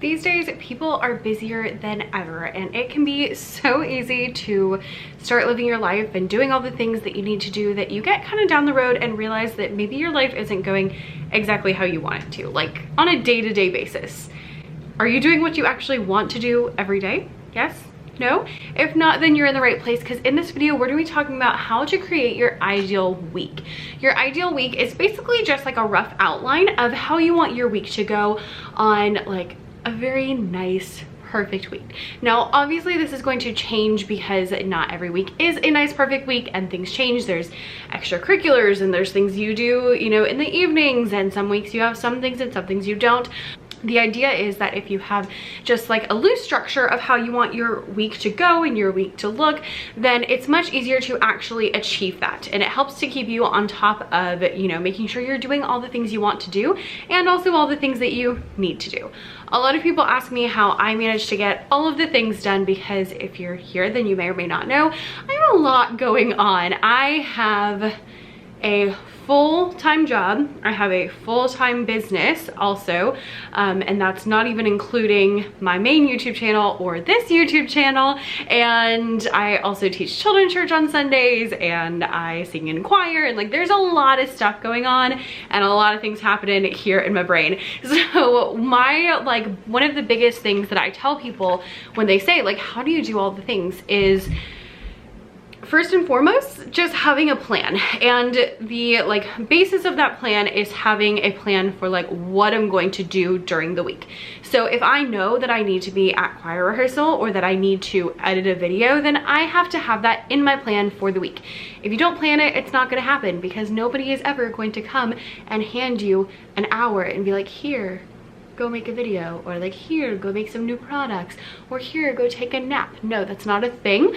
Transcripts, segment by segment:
These days, people are busier than ever, and it can be so easy to start living your life and doing all the things that you need to do that you get kind of down the road and realize that maybe your life isn't going exactly how you want it to, like on a day-to-day basis. Are you doing what you actually want to do every day? Yes? No? If not, then you're in the right place, because in this video, we're going to be talking about how to create your ideal week. Your ideal week is basically just like a rough outline of how you want your week to go on like a very nice, perfect week. Now, obviously this is going to change because not every week is a nice, perfect week, and things change. There's extracurriculars and there's things you do, you know, in the evenings, and some weeks you have some things and some things you don't. The idea is that if you have just like a loose structure of how you want your week to go and your week to look, then it's much easier to actually achieve that. And it helps to keep you on top of, you know, making sure you're doing all the things you want to do and also all the things that you need to do. A lot of people ask me how I manage to get all of the things done, because if you're here, then you may or may not know, I have a lot going on. I have a full-time job, I have a full-time business also, and that's not even including my main YouTube channel or this YouTube channel. And I also teach children's church on Sundays, and I sing in choir, and like there's a lot of stuff going on and a lot of things happening here in my brain. So one of the biggest things that I tell people when they say like, how do you do all the things, is first and foremost, just having a plan. And the basis of that plan is having a plan for like what I'm going to do during the week. So if I know that I need to be at choir rehearsal or that I need to edit a video, then I have to have that in my plan for the week. If you don't plan it, it's not going to happen, because nobody is ever going to come and hand you an hour and be like, here, go make a video, or like, here, go make some new products, or here, go take a nap. No, that's not a thing.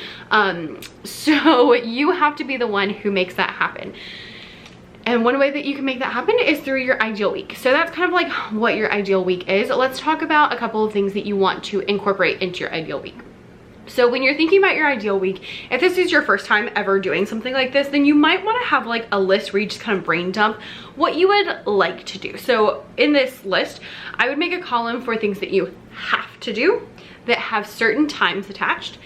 So you have to be the one who makes that happen. And one way that you can make that happen is through your ideal week. So that's kind of like what your ideal week is. Let's talk about a couple of things that you want to incorporate into your ideal week. So when you're thinking about your ideal week, if this is your first time ever doing something like this, then you might want to have like a list where you just kind of brain dump what you would like to do. So in this list, I would make a column for things that you have to do that have certain times attached,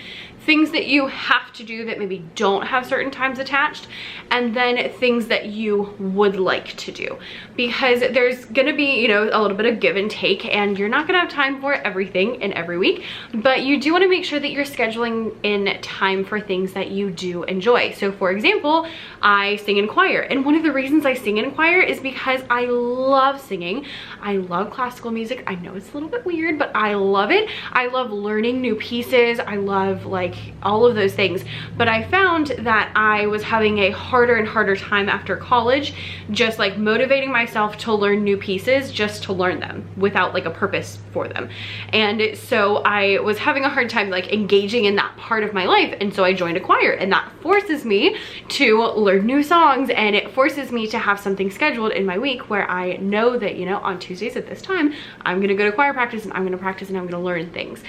things that you have to do that maybe don't have certain times attached, and then things that you would like to do. Because there's gonna be, you know, a little bit of give and take, and you're not gonna have time for everything in every week, but you do wanna make sure that you're scheduling in time for things that you do enjoy. So for example, I sing in choir, and one of the reasons I sing in choir is because I love singing. I love classical music. I know it's a little bit weird, but I love it. I love learning new pieces. I love like all of those things. But I found that I was having a harder and harder time after college, just like motivating myself to learn new pieces just to learn them without like a purpose for them. And so I was having a hard time like engaging in that part of my life. And so I joined a choir, and that forces me to learn new songs, and it forces me to have something scheduled in my week where I know that, you know, on Tuesdays at this time, I'm gonna go to choir practice, and I'm gonna practice, and I'm gonna learn things.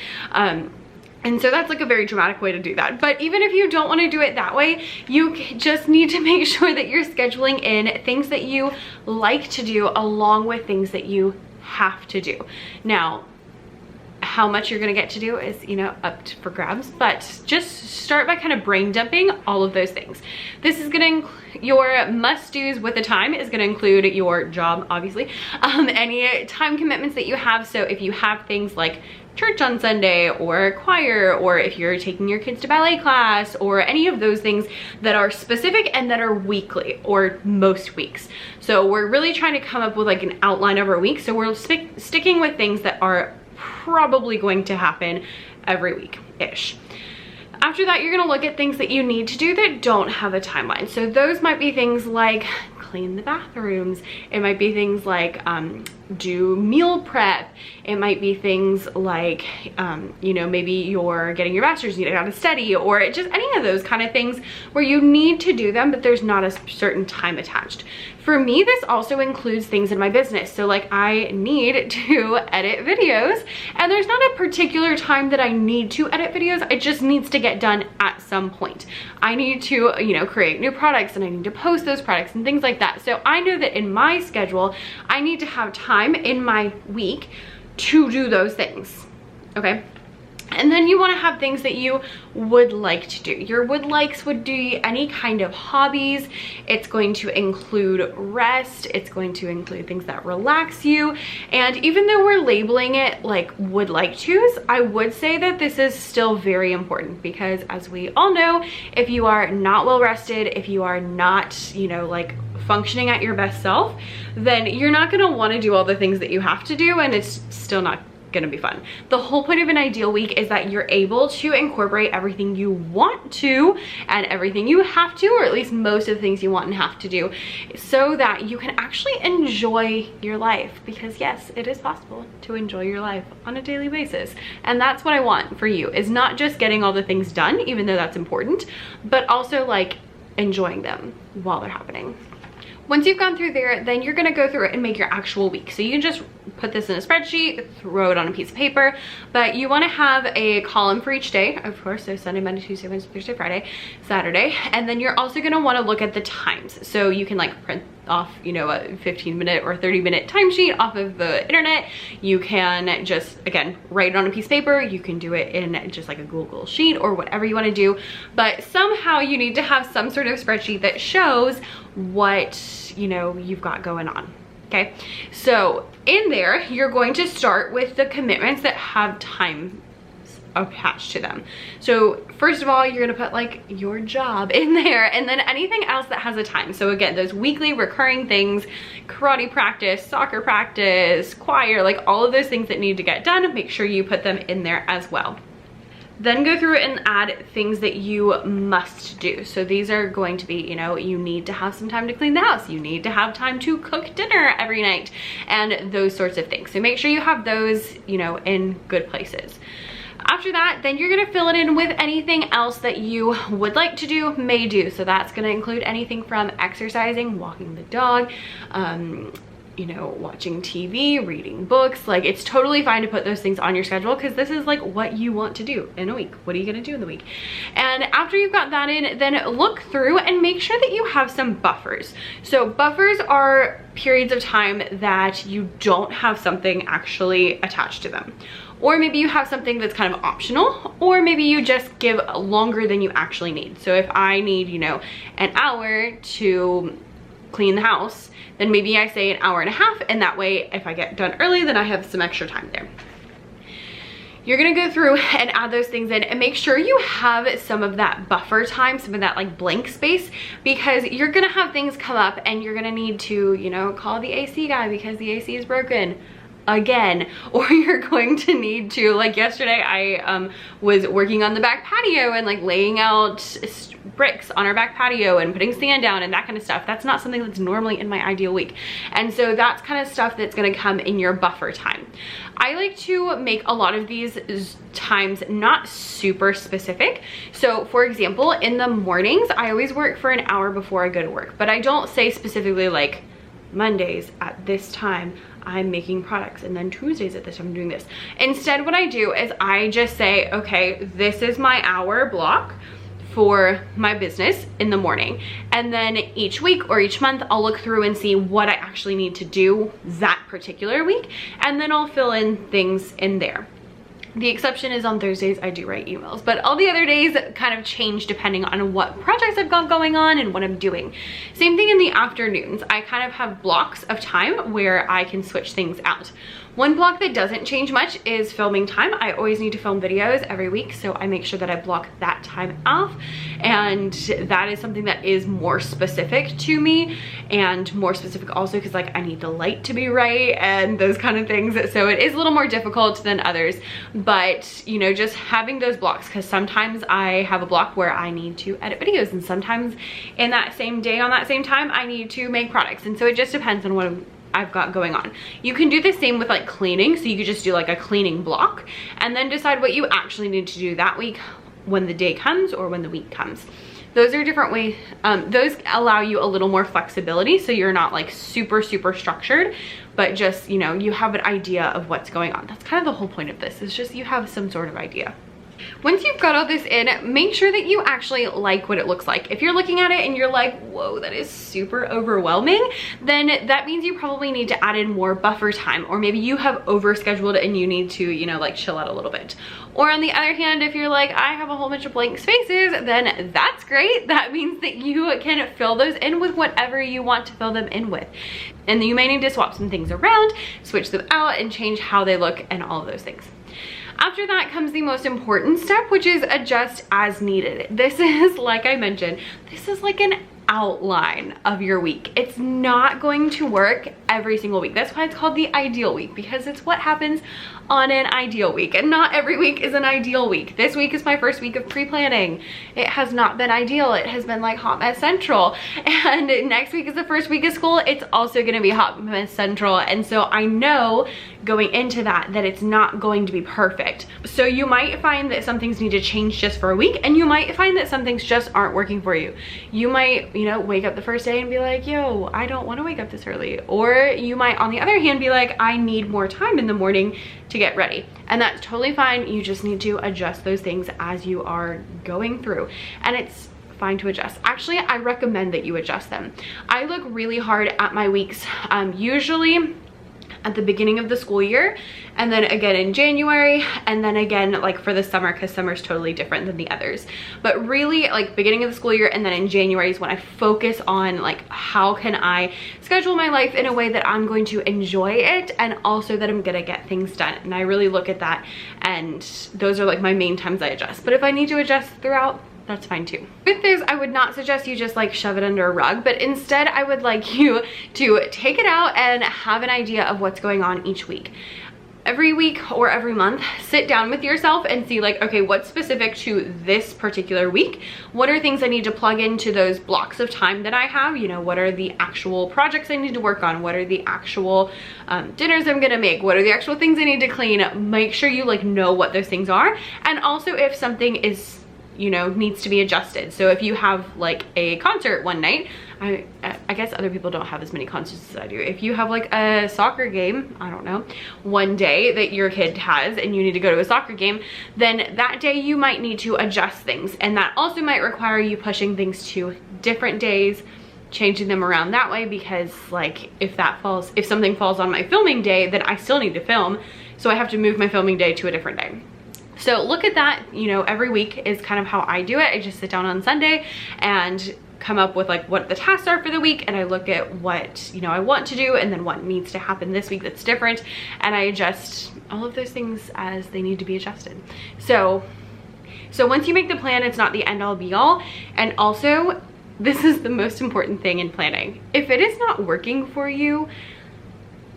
And so that's like a very dramatic way to do that. But even if you don't want to do it that way, you just need to make sure that you're scheduling in things that you like to do along with things that you have to do. Now, how much you're gonna get to do is, you know, up for grabs, but just start by kind of brain dumping all of those things. This is gonna include your must-dos with the time is gonna include your job, obviously, any time commitments that you have. So if you have things like church on Sunday or choir, or if you're taking your kids to ballet class, or any of those things that are specific and that are weekly or most weeks. So we're really trying to come up with like an outline of our week. So we're sticking with things that are probably going to happen every week-ish. After that, you're gonna look at things that you need to do that don't have a timeline. So those might be things like clean the bathrooms. It might be things like do meal prep. It might be things like, you know, maybe you're getting your master's, you need to study, or just any of those kind of things where you need to do them, but there's not a certain time attached. For me, this also includes things in my business. So like I need to edit videos, and there's not a particular time that I need to edit videos. It just needs to get done at some point. I need to, you know, create new products, and I need to post those products and things like that. So I know that in my schedule, I need to have time in my week to do those things, okay? And then you want to have things that you would like to do. Your would likes would be any kind of hobbies. It's going to include rest. It's going to include things that relax you. And even though we're labeling it like would like to's, I would say that this is still very important, because as we all know, if you are not well rested, if you are not, you know, like functioning at your best self, then you're not going to want to do all the things that you have to do, and it's still not gonna be fun. The whole point of an ideal week is that you're able to incorporate everything you want to and everything you have to, or at least most of the things you want and have to do, so that you can actually enjoy your life. Because yes, it is possible to enjoy your life on a daily basis, and that's what I want for you, is not just getting all the things done, even though that's important, but also like enjoying them while they're happening. Once you've gone through there, then you're gonna go through it and make your actual week. So you can just put this in a spreadsheet, throw it on a piece of paper, but you wanna have a column for each day, of course, so Sunday, Monday, Tuesday, Wednesday, Thursday, Friday, Saturday, and then you're also gonna wanna look at the times. So you can like print off, you know, a 15-minute or 30-minute timesheet off of the internet. You can just, again, write it on a piece of paper. You can do it in just like a Google sheet or whatever you wanna do, but somehow you need to have some sort of spreadsheet that shows what, you know, you've got going on. Okay, so in there, you're going to start with the commitments that have time attached to them. So first of all, you're gonna put like your job in there, and then anything else that has a time. So again, those weekly recurring things, karate practice, soccer practice, choir, like all of those things that need to get done, make sure you put them in there as well. Then go through and add things that you must do. So these are going to be, you know, you need to have some time to clean the house. You need to have time to cook dinner every night, and those sorts of things. So make sure you have those, you know, in good places. After that, then you're gonna fill it in with anything else that you would like to do, may do. So that's gonna include anything from exercising, walking the dog, you know, watching TV, reading books. Like, it's totally fine to put those things on your schedule, because this is like what you want to do in a week. What are you gonna do in the week? And after you've got that in, then look through and make sure that you have some buffers. So buffers are periods of time that you don't have something actually attached to them. Or maybe you have something that's kind of optional, or maybe you just give longer than you actually need. So if I need, you know, an hour to clean the house, then maybe I say an hour and a half, and that way if I get done early, then I have some extra time there. You're gonna go through and add those things in, and make sure you have some of that buffer time, some of that like blank space, because you're gonna have things come up and you're gonna need to, you know, call the AC guy because the AC is broken again, or you're going to need to, like yesterday I was working on the back patio and like laying out bricks on our back patio and putting sand down and that kind of stuff. That's not something that's normally in my ideal week, and so that's kind of stuff that's going to come in your buffer time. I like to make a lot of these times not super specific. So for example, in the mornings I always work for an hour before I go to work, but I don't say specifically like Mondays at this time I'm making products, and then Tuesdays at this time I'm doing this. Instead, what I do is I just say, okay, this is my hour block for my business in the morning, and then each week or each month I'll look through and see what I actually need to do that particular week, and then I'll fill in things in there. The exception is on Thursdays I do write emails, but all the other days kind of change depending on what projects I've got going on and what I'm doing. Same thing in the afternoons. I kind of have blocks of time where I can switch things out. One block that doesn't change much is filming time. I always need to film videos every week, so I make sure that I block that time off, and that is something that is more specific to me, and more specific also because like I need the light to be right and those kind of things, so it is a little more difficult than others. But you know, just having those blocks, because sometimes I have a block where I need to edit videos, and sometimes in that same day on that same time I need to make products, and so it just depends on what I've got going on. You can do the same with like cleaning, so you could just do like a cleaning block and then decide what you actually need to do that week when the day comes or when the week comes. Those are different ways. Those allow you a little more flexibility, so you're not like super structured, but just, you know, you have an idea of what's going on. That's kind of the whole point of this, is just you have some sort of idea. Once you've got all this in, make sure that you actually like what it looks like. If you're looking at it and you're like, whoa, that is super overwhelming, then that means you probably need to add in more buffer time, or maybe you have overscheduled and you need to, you know, like chill out a little bit. Or on the other hand, if you're like, I have a whole bunch of blank spaces, then that's great. That means that you can fill those in with whatever you want to fill them in with. And you may need to swap some things around, switch them out, and change how they look and all of those things. After that comes the most important step, which is adjust as needed. This is, like I mentioned, this is like an outline of your week. It's not going to work every single week. That's why it's called the ideal week, because it's what happens on an ideal week, and not every week is an ideal week. This week is my first week of pre-planning. It has not been ideal. It has been like hot mess central, and next week is the first week of school. It's also going to be hot mess central, and so I know going into that it's not going to be perfect. So you might find that some things need to change just for a week, and you might find that some things just aren't working for you. You might, you know, wake up the first day and be like, yo, I don't want to wake up this early. Or you might, on the other hand, be like, I need more time in the morning to get ready. And that's totally fine. You just need to adjust those things as you are going through. And it's fine to adjust. Actually, I recommend that you adjust them. I look really hard at my weeks, usually at the beginning of the school year, and then again in January, and then again like for the summer, because summer's totally different than the others. But really, like beginning of the school year and then in January is when I focus on like how can I schedule my life in a way that I'm going to enjoy it, and also that I'm gonna get things done. And I really look at that, and those are like my main times I adjust. But if I need to adjust throughout, that's fine too. With this, I would not suggest you just like shove it under a rug, but instead I would like you to take it out and have an idea of what's going on each week. Every week or every month, sit down with yourself and see like, okay, what's specific to this particular week? What are things I need to plug into those blocks of time that I have? You know, what are the actual projects I need to work on? What are the actual dinners I'm gonna make? What are the actual things I need to clean? Make sure you like know what those things are. And also if something is, you know, needs to be adjusted. So if you have like a concert one night, I guess other people don't have as many concerts as I do. If you have like a soccer game, I don't know, one day that your kid has and you need to go to a soccer game, then that day you might need to adjust things. And that also might require you pushing things to different days, changing them around that way, because like if something falls on my filming day, then I still need to film. So I have to move my filming day to a different day. So look at that, you know, every week is kind of how I do it. I just sit down on Sunday and come up with like what the tasks are for the week, and I look at what, you know, I want to do and then what needs to happen this week that's different, and I adjust all of those things as they need to be adjusted. So once you make the plan, it's not the end all be all. And also, this is the most important thing in planning. If it is not working for you,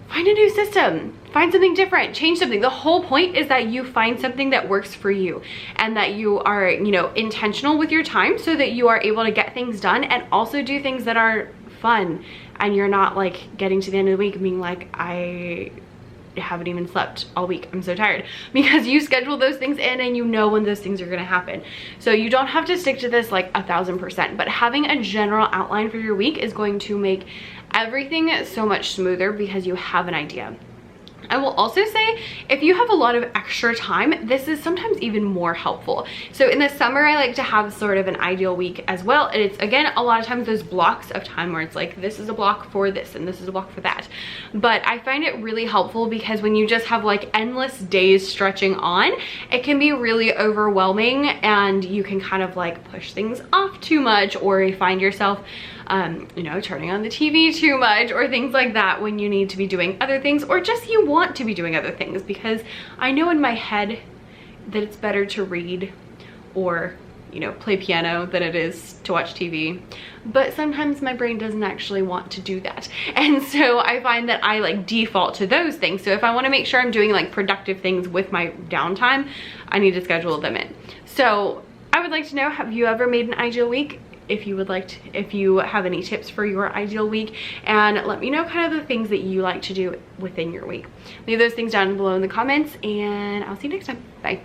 find a new system, find something different, change something. The whole point is that you find something that works for you, and that you are, you know, intentional with your time so that you are able to get things done and also do things that are fun. And you're not like getting to the end of the week and being like, I haven't even slept all week, I'm so tired, because you schedule those things in and you know when those things are going to happen. So you don't have to stick to this like 1000%, but having a general outline for your week is going to make everything so much smoother because you have an idea. I will also say, if you have a lot of extra time, this is sometimes even more helpful. So in the summer, I like to have sort of an ideal week as well. And it's, again, a lot of times those blocks of time where it's like, this is a block for this and this is a block for that. But I find it really helpful because when you just have like endless days stretching on, it can be really overwhelming, and you can kind of like push things off too much, or you find yourself you know, turning on the TV too much or things like that when you need to be doing other things, or just you want to be doing other things. Because I know in my head that it's better to read or, you know, play piano than it is to watch TV, but sometimes my brain doesn't actually want to do that. And so I find that I like default to those things. So if I want to make sure I'm doing like productive things with my downtime, I need to schedule them in. So I would like to know, have you ever made an ideal week? If you have any tips for your ideal week, and let me know kind of the things that you like to do within your week. Leave those things down below in the comments, and I'll see you next time. Bye.